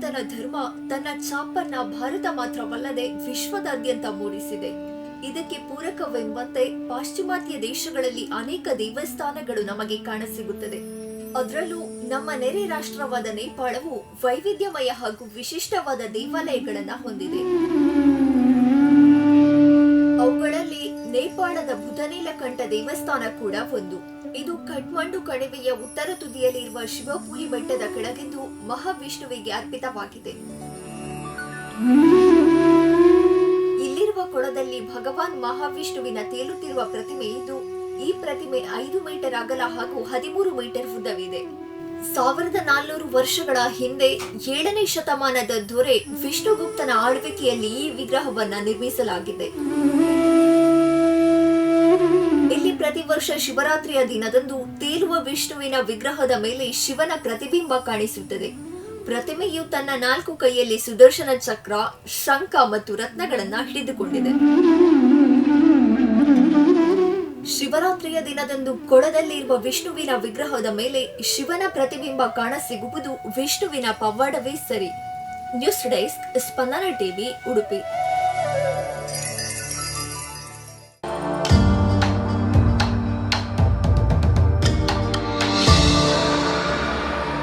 ಸನಾತನ ಧರ್ಮ ತನ್ನ ಛಾಪನ್ನ ಭಾರತ ಮಾತ್ರವಲ್ಲದೆ ವಿಶ್ವದಾದ್ಯಂತ ಮೂಡಿಸಿದೆ. ಇದಕ್ಕೆ ಪೂರಕವೆಂಬಂತೆ ಪಾಶ್ಚಿಮಾತ್ಯ ದೇಶಗಳಲ್ಲಿ ಅನೇಕ ದೇವಸ್ಥಾನಗಳು ನಮಗೆ ಕಾಣಸಿಗುತ್ತದೆ. ಅದರಲ್ಲೂ ನಮ್ಮ ನೆರೆ ರಾಷ್ಟ್ರವಾದ ನೇಪಾಳವು ವೈವಿಧ್ಯಮಯ ಹಾಗೂ ವಿಶಿಷ್ಟವಾದ ದೇವಾಲಯಗಳನ್ನ ಹೊಂದಿದೆ. ಅವುಗಳಲ್ಲಿ ನೇಪಾಳದ ಬುಧನೀಲಕಂಠ ದೇವಸ್ಥಾನ ಕೂಡ ಒಂದು. ಇದು ಕಠ್ಮಂಡು ಕಣಿವೆಯ ಉತ್ತರ ತುದಿಯಲ್ಲಿರುವ ಶಿವಪುರಿ ಬೆಟ್ಟದ ಕೆಳಗಿದ್ದು ಮಹಾವಿಷ್ಣುವಿಗೆ ಅರ್ಪಿತವಾಗಿದೆ. ಇಲ್ಲಿರುವ ಕೊಳದಲ್ಲಿ ಭಗವಾನ್ ಮಹಾವಿಷ್ಣುವಿನ ತೇಲುತ್ತಿರುವ ಪ್ರತಿಮೆ ಇದ್ದು, ಈ ಪ್ರತಿಮೆ 5 ಮೀಟರ್ ಅಗಲ ಹಾಗೂ 13 ಮೀಟರ್ ಉದ್ದವಿದೆ. 1400 ವರ್ಷಗಳ ಹಿಂದೆ 7ನೇ ಶತಮಾನದ ದೊರೆ ವಿಷ್ಣುಗುಪ್ತನ ಆಳ್ವಿಕೆಯಲ್ಲಿ ಈ ವಿಗ್ರಹವನ್ನ ನಿರ್ಮಿಸಲಾಗಿದೆ. ಇಲ್ಲಿ ಪ್ರತಿ ವರ್ಷ ಶಿವರಾತ್ರಿಯ ದಿನದಂದು ತೇಲುವ ವಿಷ್ಣುವಿನ ವಿಗ್ರಹದ ಮೇಲೆ ಶಿವನ ಪ್ರತಿಬಿಂಬ ಕಾಣಿಸುತ್ತದೆ. ಪ್ರತಿಮೆಯು ತನ್ನ 4 ಕೈಯಲ್ಲಿ ಸುದರ್ಶನ ಚಕ್ರ, ಶಂಖ ಮತ್ತು ರತ್ನಗಳನ್ನ ಹಿಡಿದುಕೊಂಡಿದೆ. ಶಿವರಾತ್ರಿಯ ದಿನದಂದು ಕೊಳದಲ್ಲಿರುವ ವಿಷ್ಣುವಿನ ವಿಗ್ರಹದ ಮೇಲೆ ಶಿವನ ಪ್ರತಿಬಿಂಬ ಕಾಣಸಿಗುವುದು ವಿಷ್ಣುವಿನ ಪವಾಡವೇ ಸರಿ. ನ್ಯೂಸ್ ಡೆಸ್ಕ್, ಸ್ಪಂದನ ಟಿವಿ, ಉಡುಪಿ.